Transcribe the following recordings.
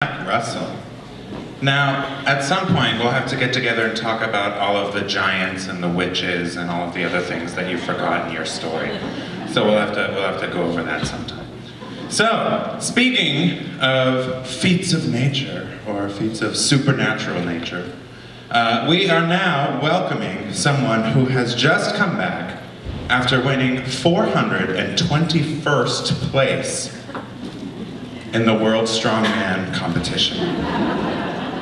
Russell. Now, at some point, we'll have to get together and talk about all of the giants and the witches and all of the other things that you forgot in your story. So we'll have to go over that sometime. So, speaking of feats of nature, or feats of supernatural nature, we are now welcoming someone who has just come back after winning 421st place in the World Strongman competition.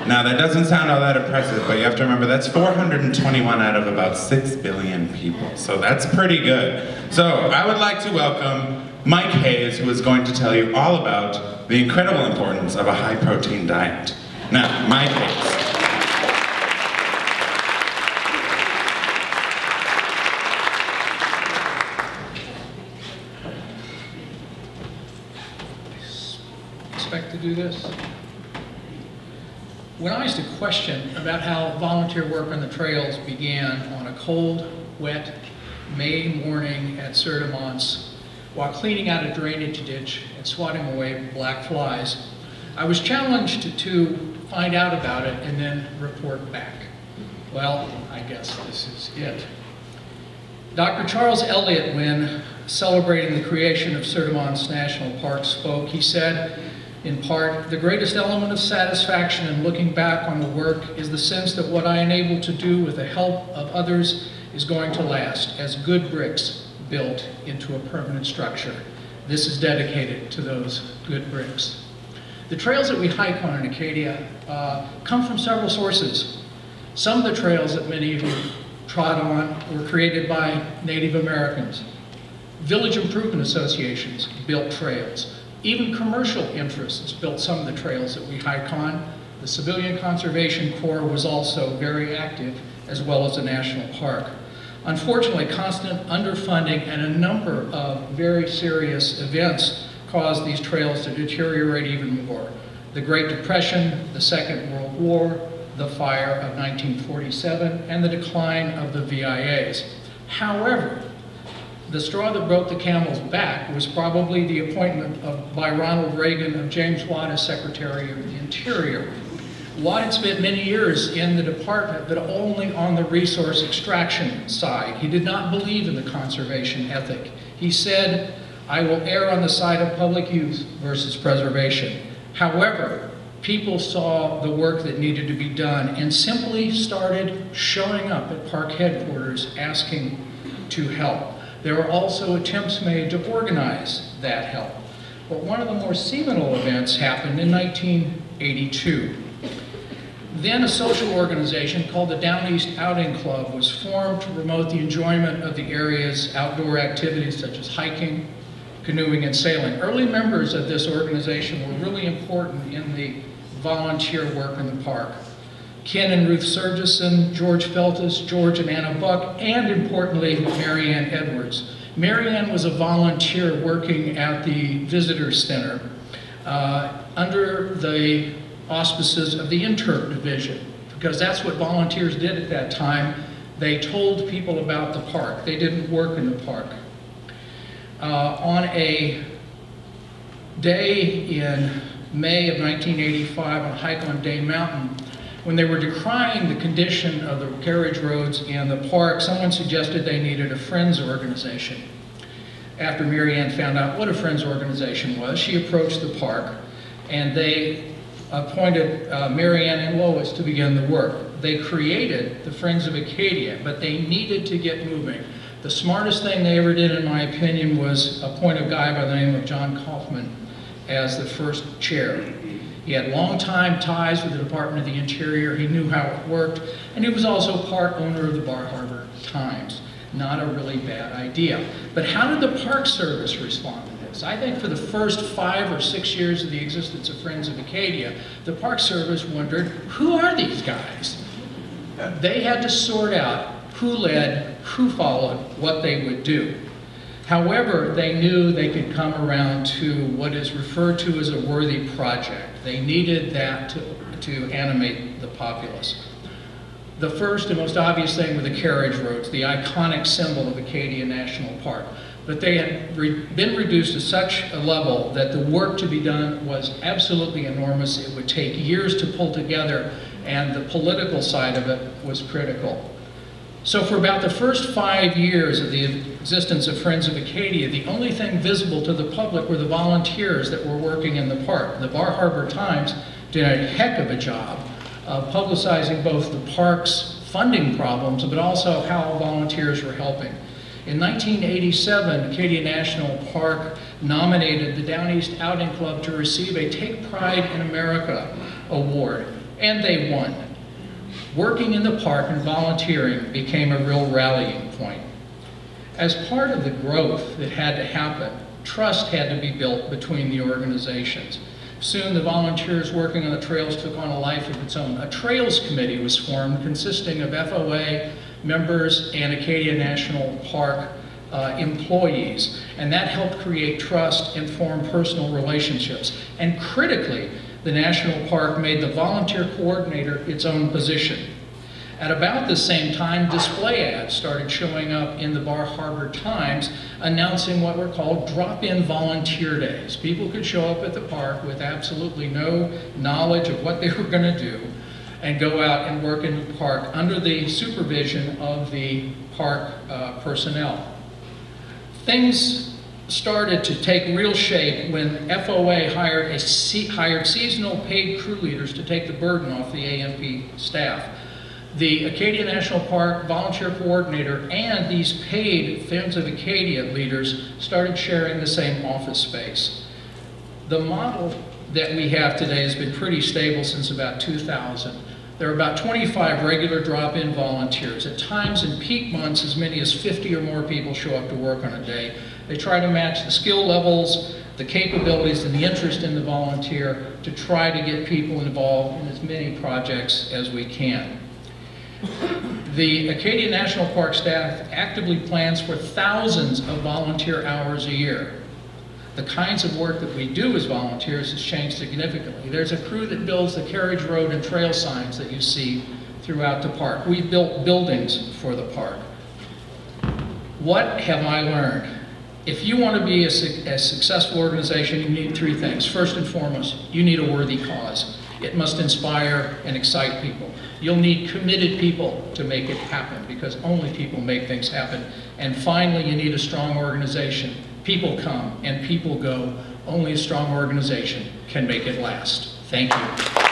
Now that doesn't sound all that impressive, but you have to remember that's 421 out of about 6 billion people, so that's pretty good. So I would like to welcome Mike Hayes, who is going to tell you all about the incredible importance of a high-protein diet. Now, Mike Hayes. Expect to do this? When I used to question about how volunteer work on the trails began on a cold, wet May morning at Sur de Mons, while cleaning out a drainage ditch and swatting away black flies, I was challenged to find out about it and then report back. Well, I guess this is it. Dr. Charles Elliott, when celebrating the creation of Sur de Mons National Park, spoke. He said, in part, the greatest element of satisfaction in looking back on the work is the sense that what I am able to do with the help of others is going to last as good bricks built into a permanent structure. This is dedicated to those good bricks. The trails that we hike on in Acadia come from several sources. Some of the trails that many of you trod on were created by Native Americans. Village improvement associations built trails. Even commercial interests built some of the trails that we hike on. The Civilian Conservation Corps was also very active, as well as the national park. Unfortunately, constant underfunding and a number of very serious events caused these trails to deteriorate even more. The Great Depression, the Second World War, the fire of 1947, and the decline of the VIAs. However, the straw that broke the camel's back was probably the appointment by Ronald Reagan of James Watt as Secretary of the Interior. Watt had spent many years in the department, but only on the resource extraction side. He did not believe in the conservation ethic. He said, I will err on the side of public use versus preservation. However, people saw the work that needed to be done and simply started showing up at park headquarters asking to help. There were also attempts made to organize that help. But one of the more seminal events happened in 1982. Then a social organization called the Down East Outing Club was formed to promote the enjoyment of the area's outdoor activities such as hiking, canoeing, and sailing. Early members of this organization were really important in the volunteer work in the park. Ken and Ruth Surgison, George Feltus, George and Anna Buck, and importantly, Mary Ann Edwards. Mary Ann was a volunteer working at the Visitor Center under the auspices of the Interp Division, because that's what volunteers did at that time. They told people about the park. They didn't work in the park. On a day in May of 1985 on a hike on Day Mountain, when they were decrying the condition of the carriage roads in the park, someone suggested they needed a Friends organization. After Mary Ann found out what a Friends organization was, she approached the park and they appointed Mary Ann and Lois to begin the work. They created the Friends of Acadia, but they needed to get moving. The smartest thing they ever did, in my opinion, was appoint a guy by the name of John Kaufman as the first chair. He had long-time ties with the Department of the Interior. He knew how it worked, and he was also part owner of the Bar Harbor Times. Not a really bad idea. But how did the Park Service respond to this? I think for the first 5 or 6 years of the existence of Friends of Acadia, the Park Service wondered, who are these guys? They had to sort out who led, who followed, what they would do. However, they knew they could come around to what is referred to as a worthy project. They needed that to animate the populace. The first and most obvious thing were the carriage roads, the iconic symbol of Acadia National Park. but they had been reduced to such a level that the work to be done was absolutely enormous. It would take years to pull together, and the political side of it was critical. So for about the first 5 years of the existence of Friends of Acadia, the only thing visible to the public were the volunteers that were working in the park. The Bar Harbor Times did a heck of a job of publicizing both the park's funding problems, but also how volunteers were helping. In 1987, Acadia National Park nominated the Down East Outing Club to receive a Take Pride in America award, and they won. Working in the park and volunteering became a real rallying point. As part of the growth that had to happen, trust had to be built between the organizations. Soon the volunteers working on the trails took on a life of its own. A trails committee was formed consisting of FOA members and Acadia National Park employees, and that helped create trust and form personal relationships. And critically, the National Park made the volunteer coordinator its own position. At about the same time, display ads started showing up in the Bar Harbor Times announcing what were called drop-in volunteer days. People could show up at the park with absolutely no knowledge of what they were going to do and go out and work in the park under the supervision of the park personnel. Things started to take real shape when FOA hired seasonal paid crew leaders to take the burden off the AMP staff. The Acadia National Park volunteer coordinator and these paid Friends of Acadia leaders started sharing the same office space. The model that we have today has been pretty stable since about 2000. There are about 25 regular drop-in volunteers. At times in peak months, as many as 50 or more people show up to work on a day. They try to match the skill levels, the capabilities, and the interest in the volunteer to try to get people involved in as many projects as we can. The Acadia National Park staff actively plans for thousands of volunteer hours a year. The kinds of work that we do as volunteers has changed significantly. There's a crew that builds the carriage road and trail signs that you see throughout the park. We've built buildings for the park. What have I learned? If you want to be a successful organization, you need three things. First and foremost, you need a worthy cause. It must inspire and excite people. You'll need committed people to make it happen, because only people make things happen. And finally, you need a strong organization. People come and people go. Only a strong organization can make it last. Thank you.